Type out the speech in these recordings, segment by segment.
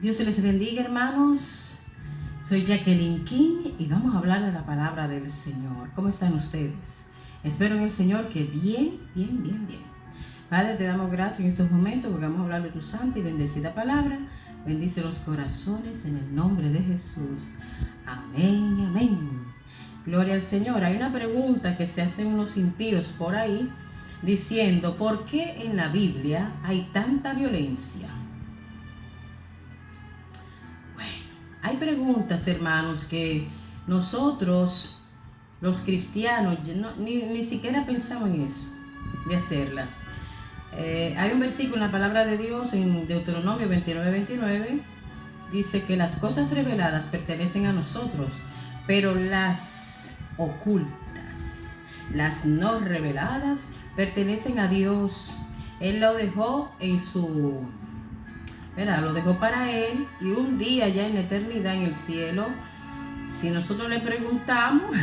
Dios se les bendiga, hermanos. Soy Jacqueline King y vamos a hablar de la palabra del Señor. ¿Cómo están ustedes? Espero en el Señor que bien. Padre, te damos gracias en estos momentos porque vamos a hablar de tu santa y bendecida palabra. Bendice los corazones en el nombre de Jesús. Amén. Gloria al Señor. Hay una pregunta que se hacen unos impíos por ahí diciendo, ¿por qué en la Biblia hay tanta violencia? Hay preguntas, hermanos, que nosotros, los cristianos, ni siquiera pensamos en eso, de hacerlas. Hay un versículo en la palabra de Dios, en Deuteronomio 29:29, dice que las cosas reveladas pertenecen a nosotros, pero las ocultas, las no reveladas, pertenecen a Dios. Él lo dejó en su... Lo dejó para Él, y un día ya en la eternidad en el cielo, si nosotros le preguntamos,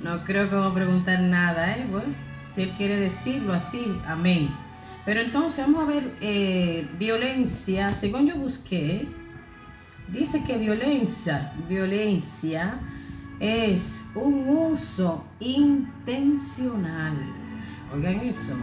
no creo que vamos a preguntar nada, bueno, si Él quiere decirlo así, amén. Pero entonces vamos a ver violencia. Según yo busqué, dice que violencia es un uso intencional. Oigan eso.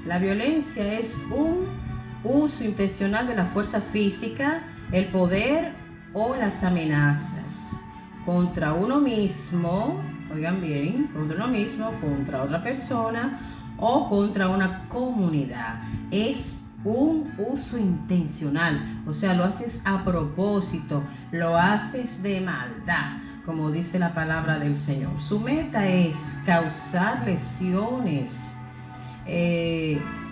La violencia es un uso intencional de la fuerza física, el poder o las amenazas contra uno mismo, oigan bien, contra uno mismo, contra otra persona o contra una comunidad. Es un uso intencional, o sea, lo haces a propósito, lo haces de maldad, como dice la palabra del Señor. Su meta es causar lesiones,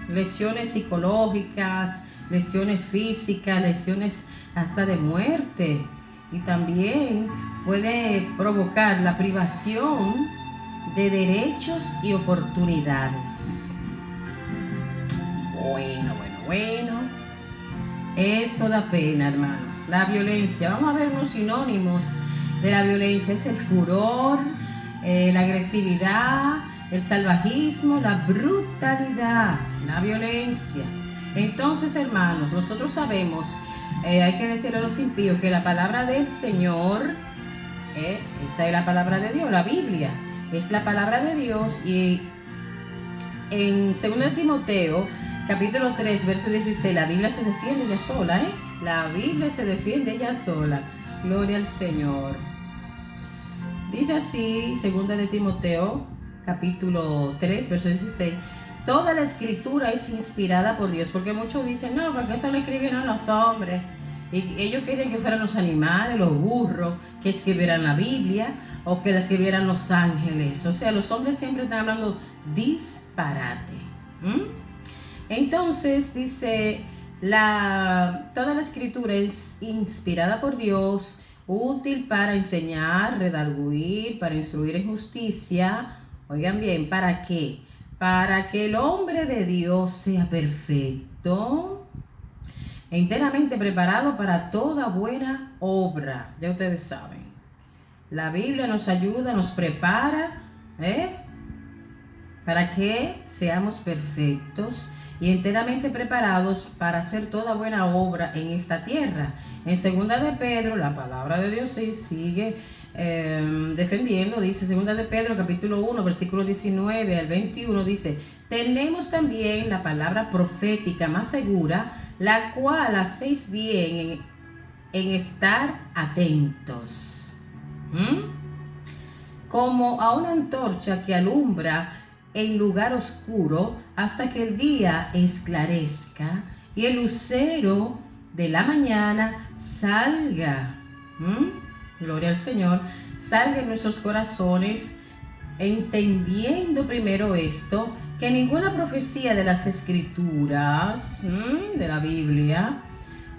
lesiones psicológicas, lesiones físicas, lesiones hasta de muerte, y también puede provocar la privación de derechos y oportunidades. Bueno, eso da pena, hermano. La violencia, vamos a ver unos sinónimos de la violencia: es el furor, la agresividad, el salvajismo, la brutalidad, la violencia. Entonces, hermanos, nosotros sabemos, hay que decirle a los impíos que la palabra del Señor, esa es la palabra de Dios, la Biblia es la palabra de Dios. Y en 2 Timoteo, capítulo 3, verso 16, la Biblia se defiende ella sola, la Biblia se defiende ella sola. Gloria al Señor. Dice así, 2 Timoteo, capítulo 3, verso 16, toda la escritura es inspirada por Dios, porque muchos dicen, no, porque eso lo escribieron los hombres, y ellos quieren que fueran los animales, los burros, que escribieran la Biblia, o que la escribieran los ángeles. O sea, los hombres siempre están hablando disparate. Entonces dice, toda la escritura es inspirada por Dios, útil para enseñar, redarguir, para instruir en justicia. Oigan bien, ¿para qué? Para que el hombre de Dios sea perfecto, enteramente preparado para toda buena obra. Ya ustedes saben, la Biblia nos ayuda, nos prepara, para que seamos perfectos y enteramente preparados para hacer toda buena obra en esta tierra. En 2 de Pedro, la palabra de Dios sigue defendiendo, dice 2 de Pedro, capítulo 1, versículo 19 al 21, dice, tenemos también la palabra profética más segura, la cual hacéis bien en estar atentos, como a una antorcha que alumbra en lugar oscuro hasta que el día esclarezca y el lucero de la mañana salga. Gloria al Señor. Salga en nuestros corazones, entendiendo primero esto, que ninguna profecía de las escrituras, de la Biblia,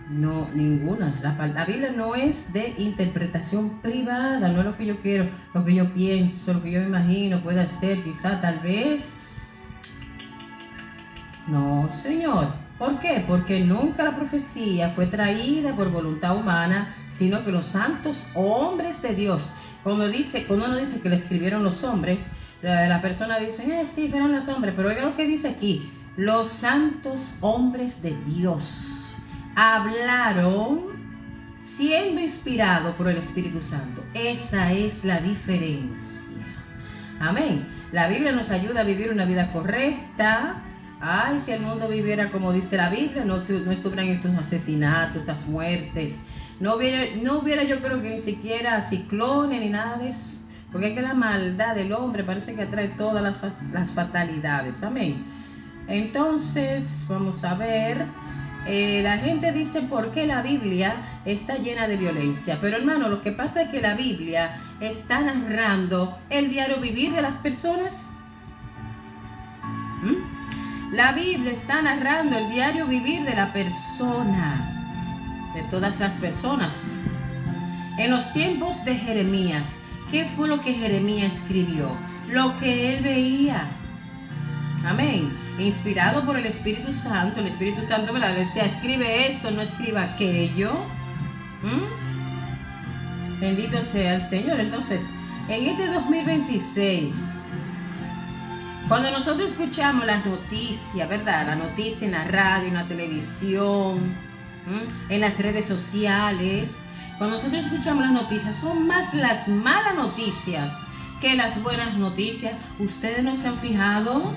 no, ninguna. La Biblia no es de interpretación privada, no es lo que yo quiero, lo que yo pienso, lo que yo me imagino, puede ser, quizá, tal vez. No, Señor. ¿Por qué? Porque nunca la profecía fue traída por voluntad humana, sino que los santos hombres de Dios. Cuando uno dice que le escribieron los hombres, la persona dice, sí, fueron los hombres, pero oiga lo que dice aquí, los santos hombres de Dios. hablaron siendo inspirados por el Espíritu Santo. Esa es la diferencia. Amén. La Biblia nos ayuda a vivir una vida correcta. Ay, si el mundo viviera como dice la Biblia, no estuvieran estos asesinatos, estas muertes. No hubiera, yo creo que ni siquiera ciclones ni nada de eso. Porque es que la maldad del hombre parece que atrae todas las fatalidades. Amén. Entonces, vamos a ver. La gente dice por qué la Biblia está llena de violencia. Pero hermano, lo que pasa es que la Biblia está narrando el diario vivir de las personas. La Biblia está narrando el diario vivir de la persona, de todas las personas. En los tiempos de Jeremías, ¿qué fue lo que Jeremías escribió? Lo que él veía. Amén. Inspirado por el Espíritu Santo, el Espíritu Santo me decía, escribe esto, no escriba aquello. Bendito sea el Señor. Entonces, en este 2026, cuando nosotros escuchamos las noticias, ¿verdad? La noticia en la radio, en la televisión, en las redes sociales, cuando nosotros escuchamos las noticias, son más las malas noticias que las buenas noticias. ¿Ustedes no se han fijado?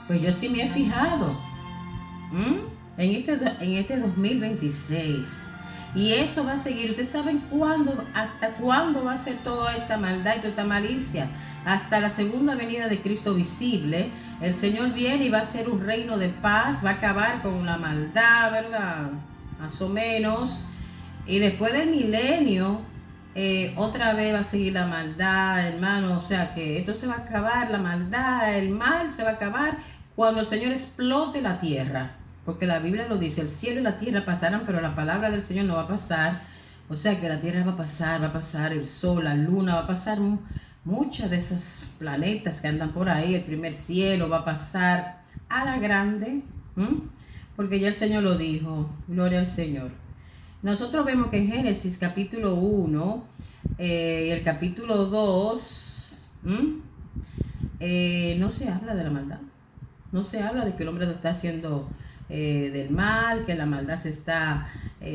Pues yo sí me he fijado. En este 2026. Y eso va a seguir. Ustedes saben hasta cuándo va a ser toda esta maldad y toda esta malicia. Hasta la segunda venida de Cristo visible. El Señor viene y va a ser un reino de paz. Va a acabar con la maldad, ¿verdad? Más o menos. Y después del milenio, otra vez va a seguir la maldad, hermano. O sea que esto se va a acabar, la maldad, el mal se va a acabar cuando el Señor explote la tierra. Porque la Biblia lo dice, el cielo y la tierra pasarán, pero la palabra del Señor no va a pasar. O sea que la tierra va a pasar el sol, la luna, va a pasar muchas de esos planetas que andan por ahí, el primer cielo va a pasar a la grande. Porque ya el Señor lo dijo, gloria al Señor. Nosotros vemos que en Génesis capítulo 1 y el capítulo 2 no se habla de la maldad. No se habla de que el hombre lo está haciendo del mal, que la maldad se está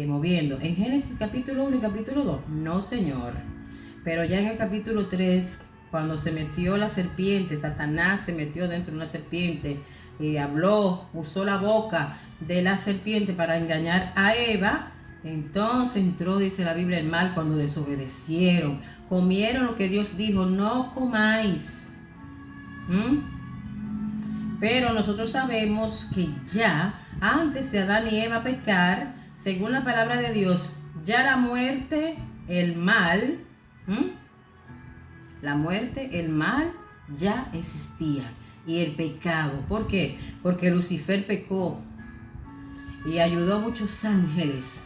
moviendo. En Génesis capítulo 1 y capítulo 2, no señor. Pero ya en el capítulo 3, cuando se metió la serpiente, Satanás se metió dentro de una serpiente y habló, usó la boca de la serpiente para engañar a Eva. Entonces entró, dice la Biblia, el mal cuando desobedecieron. Comieron lo que Dios dijo, no comáis. Pero nosotros sabemos que ya antes de Adán y Eva pecar, según la palabra de Dios, ya la muerte, el mal, la muerte, el mal ya existía. Y el pecado, ¿por qué? Porque Lucifer pecó y ayudó a muchos ángeles.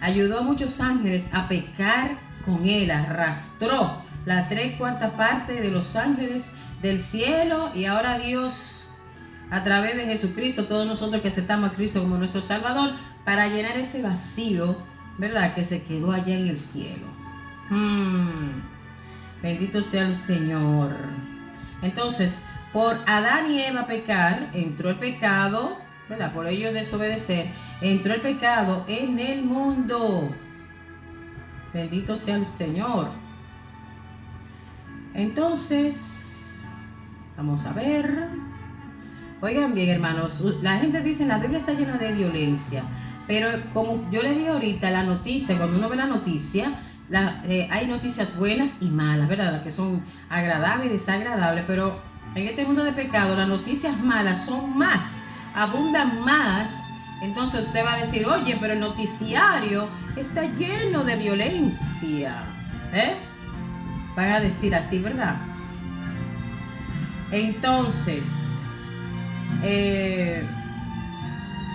Ayudó a muchos ángeles a pecar con él, arrastró la 3/4 parte de los ángeles del cielo, y ahora Dios, a través de Jesucristo, todos nosotros que aceptamos a Cristo como nuestro Salvador, para llenar ese vacío, ¿verdad? Que se quedó allá en el cielo. Bendito sea el Señor. Entonces, por Adán y Eva pecar, entró el pecado, ¿verdad? Por ellos desobedecer, entró el pecado en el mundo. Bendito sea el Señor. Entonces, vamos a ver. Oigan bien, hermanos, la gente dice, la Biblia está llena de violencia. Pero como yo les dije ahorita, la noticia, cuando uno ve la noticia, hay noticias buenas y malas, ¿verdad? Las que son agradables y desagradables. Pero en este mundo de pecado, las noticias malas son más, abundan más. Entonces usted va a decir, oye, pero el noticiario está lleno de violencia. Van a decir así, ¿verdad? Entonces,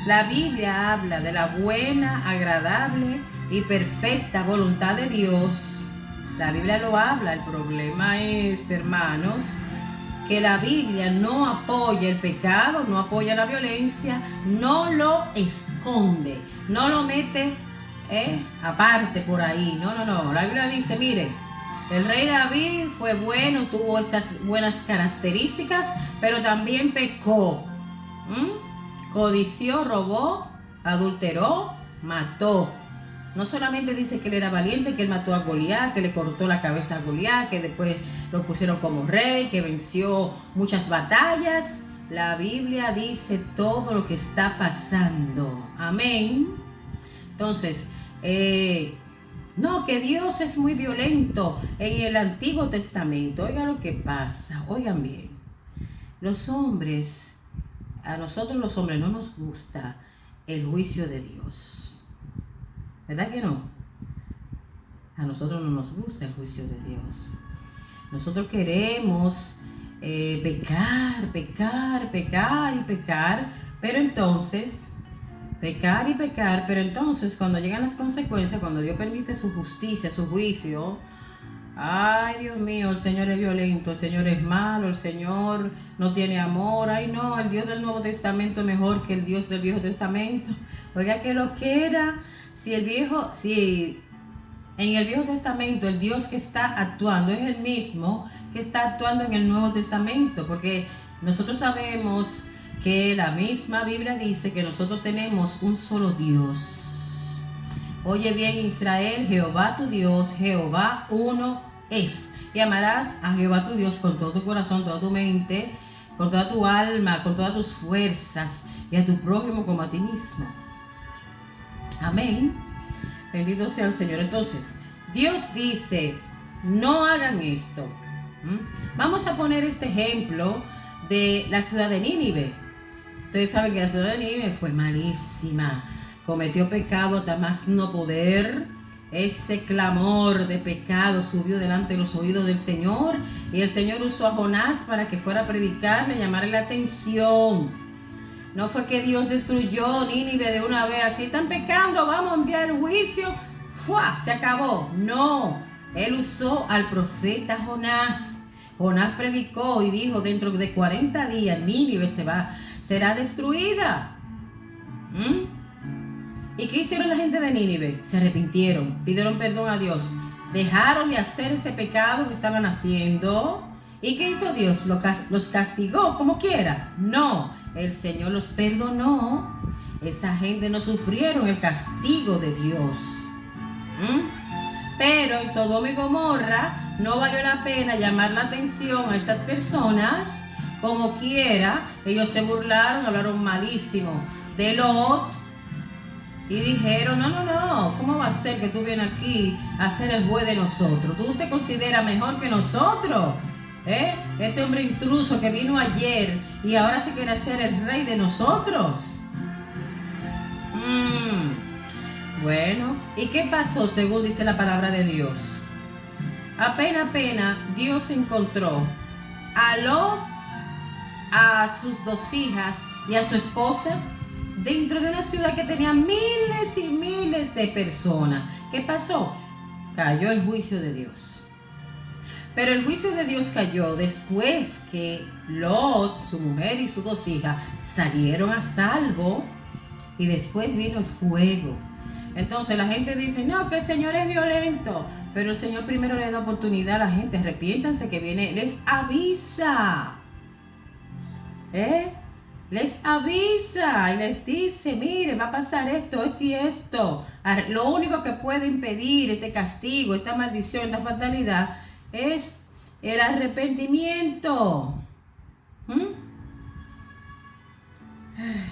la Biblia habla de la buena, agradable y perfecta voluntad de Dios. La Biblia lo habla. El problema es, hermanos, que la Biblia no apoya el pecado, no apoya la violencia, no lo esconde, no lo mete aparte por ahí. No. La Biblia dice, mire, el rey David fue bueno, tuvo estas buenas características, pero también pecó. Codició, robó adulteró, mató. No solamente dice que él era valiente, que él mató a Goliat, que le cortó la cabeza a Goliat, que después lo pusieron como rey, que venció muchas batallas. La Biblia dice todo lo que está pasando. Amén. Entonces, no, que Dios es muy violento en el Antiguo Testamento. Oigan lo que pasa, oigan bien. Los hombres, a nosotros los hombres no nos gusta el juicio de Dios. ¿Verdad que no? A nosotros no nos gusta el juicio de Dios. Nosotros queremos pecar, pero entonces, cuando llegan las consecuencias, cuando Dios permite su justicia, su juicio, ay Dios mío, el Señor es violento, el Señor es malo, el Señor no tiene amor, ay no, el Dios del Nuevo Testamento es mejor que el Dios del Viejo Testamento. Oiga que lo que era. Si en el Viejo Testamento el Dios que está actuando es el mismo que está actuando en el Nuevo Testamento, porque nosotros sabemos que la misma Biblia dice que nosotros tenemos un solo Dios. Oye bien, Israel, Jehová tu Dios, Jehová uno es. Y amarás a Jehová tu Dios con todo tu corazón, toda tu mente, con toda tu alma, con todas tus fuerzas, y a tu prójimo como a ti mismo. Amén. Bendito sea el Señor. Entonces, Dios dice, no hagan esto. Vamos a poner este ejemplo de la ciudad de Nínive. Ustedes saben que la ciudad de Nínive fue malísima. Cometió pecado hasta más no poder. Ese clamor de pecado subió delante de los oídos del Señor. Y el Señor usó a Jonás para que fuera a predicarle, llamarle la atención. No fue que Dios destruyó Nínive de una vez, así están pecando, vamos a enviar un juicio, ¡fua! Se acabó. No, Él usó al profeta Jonás. Jonás predicó y dijo, dentro de 40 días Nínive será destruida. ¿Y qué hicieron la gente de Nínive? Se arrepintieron, pidieron perdón a Dios, dejaron de hacer ese pecado que estaban haciendo. ¿Y qué hizo Dios? ¿Los castigó como quiera? No, el Señor los perdonó. Esa gente no sufrieron el castigo de Dios. Pero en Sodoma y Gomorra no valió la pena llamar la atención a esas personas. Como quiera, ellos se burlaron, hablaron malísimo de Lot. Y dijeron, no, ¿cómo va a ser que tú vienes aquí a ser el juez de nosotros? ¿Tú te consideras mejor que nosotros? Este hombre intruso que vino ayer y ahora se quiere hacer el rey de nosotros. Bueno, ¿y qué pasó según dice la palabra de Dios? Apenas Dios encontró a Lot, a sus 2 hijas y a su esposa dentro de una ciudad que tenía miles y miles de personas. ¿Qué pasó? Cayó el juicio de Dios. Pero el juicio de Dios cayó después que Lot, su mujer y sus 2 hijas salieron a salvo, y después vino el fuego. Entonces la gente dice, no, que el Señor es violento, pero el Señor primero le da oportunidad a la gente, arrepiéntanse que viene, les avisa. Les avisa y les dice, mire, va a pasar esto, esto y esto. Lo único que puede impedir este castigo, esta maldición, esta fatalidad es el arrepentimiento.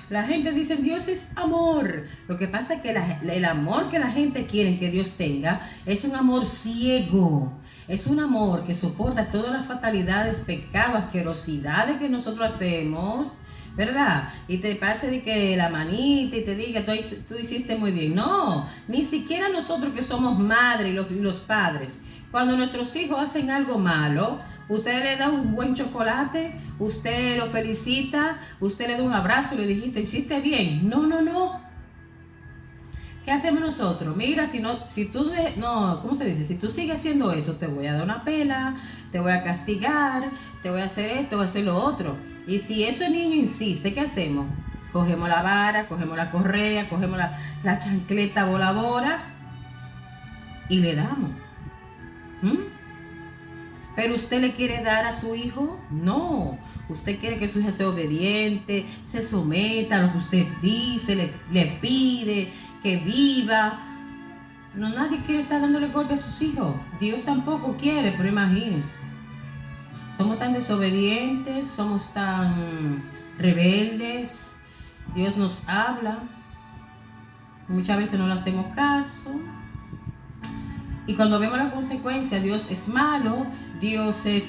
La gente dice, Dios es amor. Lo que pasa es que el amor que la gente quiere que Dios tenga es un amor ciego. Es un amor que soporta todas las fatalidades, pecados, asquerosidades que nosotros hacemos, ¿verdad? Y te pase de que la manita y te diga, tú hiciste muy bien. No, ni siquiera nosotros que somos madres y los padres. Cuando nuestros hijos hacen algo malo, usted le da un buen chocolate, usted lo felicita, usted le da un abrazo y le dijiste, hiciste bien. No. ¿Qué hacemos nosotros? Mira, ¿cómo se dice? Si tú sigues haciendo eso, te voy a dar una pela, te voy a castigar, te voy a hacer esto, voy a hacer lo otro. Y si ese niño insiste, ¿qué hacemos? Cogemos la vara, cogemos la correa, cogemos la chancleta voladora y le damos. ¿Pero usted le quiere dar a su hijo? No. Usted quiere que su hija sea obediente, se someta a lo que usted dice, le pide, que viva. No, nadie quiere estar dándole golpe a sus hijos. Dios tampoco quiere, pero imagínense. Somos tan desobedientes, somos tan rebeldes. Dios nos habla. Muchas veces no le hacemos caso. Y cuando vemos las consecuencias, Dios es malo, Dios es,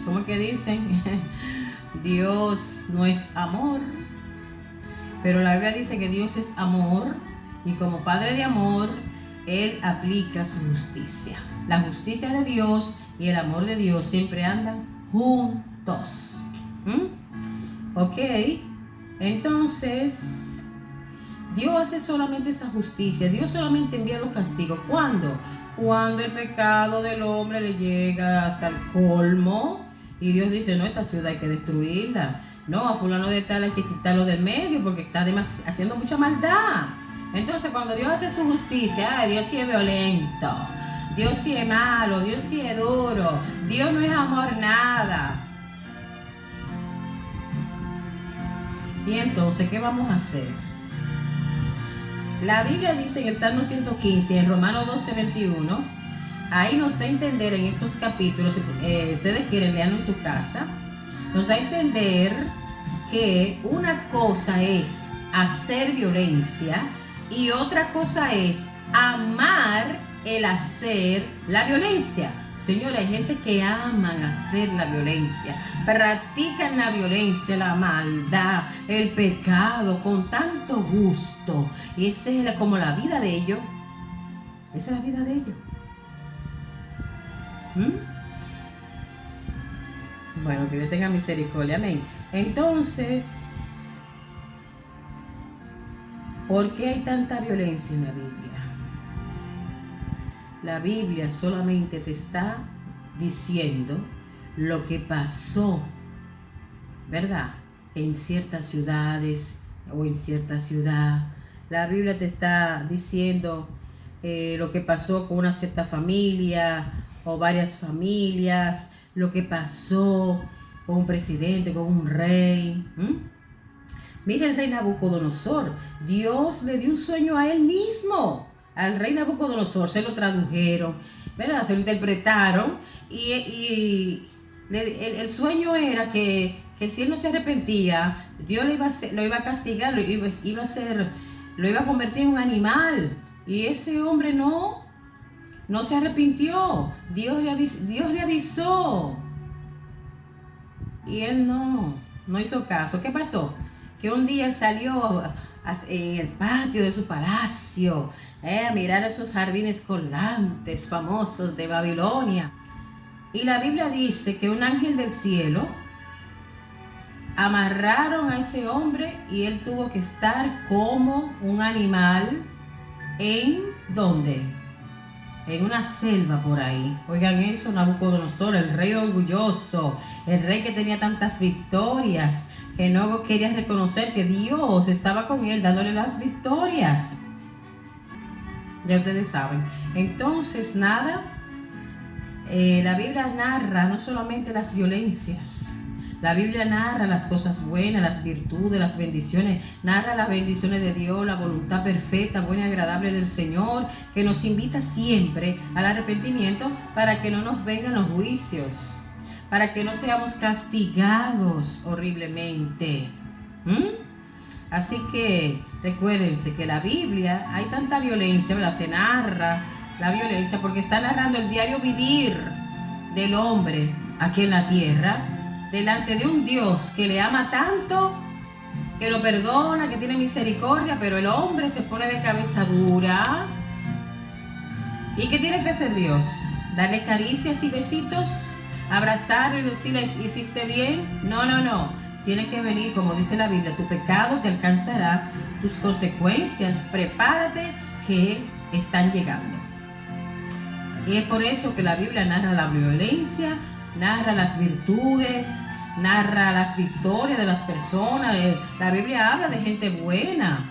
¿cómo es que dicen? Dios no es amor. Pero la Biblia dice que Dios es amor y como Padre de amor, Él aplica su justicia. La justicia de Dios y el amor de Dios siempre andan juntos. Ok, entonces Dios hace solamente esa justicia. Dios solamente envía los castigos. ¿Cuándo? Cuando el pecado del hombre le llega hasta el colmo y Dios dice, no, esta ciudad hay que destruirla. No, a fulano de tal hay que quitarlo del medio porque está haciendo mucha maldad. Entonces cuando Dios hace su justicia, Dios sí es violento, Dios sí es malo, Dios sí es duro, Dios no es amor nada. Y entonces, ¿qué vamos a hacer? La Biblia dice en el Salmo 115, en Romanos 12:21, ahí nos da a entender en estos capítulos, si ustedes quieren leerlo en su casa, nos da a entender que una cosa es hacer violencia y otra cosa es amar el hacer la violencia. Señora, hay gente que aman hacer la violencia, practican la violencia, la maldad, el pecado con tanto gusto. Y esa es como la vida de ellos. Esa es la vida de ellos. Bueno, que Dios tenga misericordia, amén. Entonces, ¿por qué hay tanta violencia en la Biblia? La Biblia solamente te está diciendo lo que pasó, ¿verdad? En ciertas ciudades o en cierta ciudad. La Biblia te está diciendo lo que pasó con una cierta familia o varias familias, lo que pasó con un presidente, con un rey. Mira el rey Nabucodonosor. Dios le dio un sueño a él mismo. Al rey Nabucodonosor se lo tradujeron, ¿verdad? Se lo interpretaron y el sueño era que si él no se arrepentía, Dios lo iba a castigar, lo iba a convertir en un animal. Y ese hombre no se arrepintió. Dios le avisó. Y él no hizo caso. ¿Qué pasó? Que un día él salió en el patio de su palacio a mirar esos jardines colgantes famosos de Babilonia. Y la Biblia dice que un ángel del cielo amarraron a ese hombre y él tuvo que estar como un animal ¿en dónde? En una selva por ahí. Oigan eso, Nabucodonosor, el rey orgulloso, el rey que tenía tantas victorias, que no quería reconocer que Dios estaba con él dándole las victorias. Ya ustedes saben. Entonces, nada, la Biblia narra no solamente las violencias. La Biblia narra las cosas buenas, las virtudes, las bendiciones. Narra las bendiciones de Dios, la voluntad perfecta, buena y agradable del Señor, que nos invita siempre al arrepentimiento para que no nos vengan los juicios, para que no seamos castigados horriblemente. Así que recuérdense que la Biblia, hay tanta violencia, ¿verdad? Se narra la violencia porque está narrando el diario vivir del hombre aquí en la tierra, delante de un Dios que le ama tanto, que lo perdona, que tiene misericordia, pero el hombre se pone de cabeza dura. ¿Y qué tiene que hacer Dios? ¿Darle caricias y besitos? ¿Abrazarlo y decirle, hiciste bien? No. Tiene que venir, como dice la Biblia, tu pecado te alcanzará, tus consecuencias, prepárate que están llegando. Y es por eso que la Biblia narra la violencia, narra las virtudes, narra las victorias de las personas. La Biblia habla de gente buena,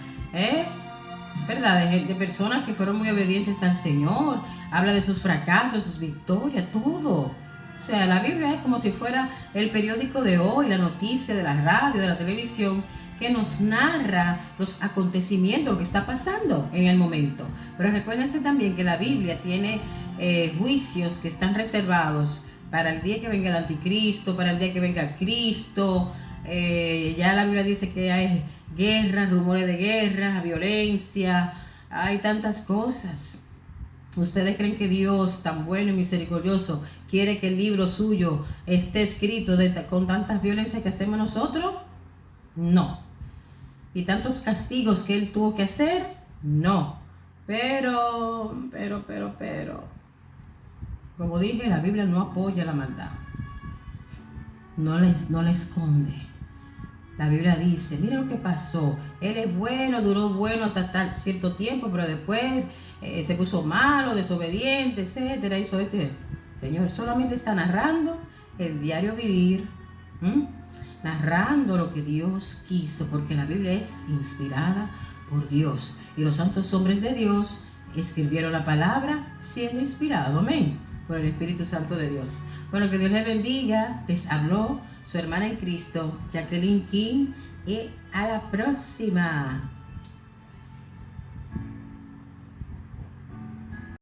¿verdad? De personas que fueron muy obedientes al Señor. Habla de sus fracasos, sus victorias, todo. O sea, la Biblia es como si fuera el periódico de hoy, la noticia de la radio, de la televisión, que nos narra los acontecimientos, lo que está pasando en el momento. Pero recuérdense también que la Biblia tiene juicios que están reservados para el día que venga el anticristo, para el día que venga Cristo. Ya la Biblia dice que hay guerras, rumores de guerra, violencia, hay tantas cosas. ¿Ustedes creen que Dios, tan bueno y misericordioso, quiere que el libro suyo esté escrito con tantas violencias que hacemos nosotros? No. ¿Y tantos castigos que Él tuvo que hacer? No. Pero, como dije, la Biblia no apoya la maldad. No la esconde. La Biblia dice, mira lo que pasó. Él es bueno, duró bueno hasta cierto tiempo, pero después se puso malo, desobediente, etcétera. Hizo este. Señor, solamente está narrando el diario vivir, narrando lo que Dios quiso, porque la Biblia es inspirada por Dios. Y los santos hombres de Dios escribieron la palabra siendo inspirado, amén, por el Espíritu Santo de Dios. Bueno, que Dios les bendiga. Les habló su hermana en Cristo, Jacqueline King, y a la próxima.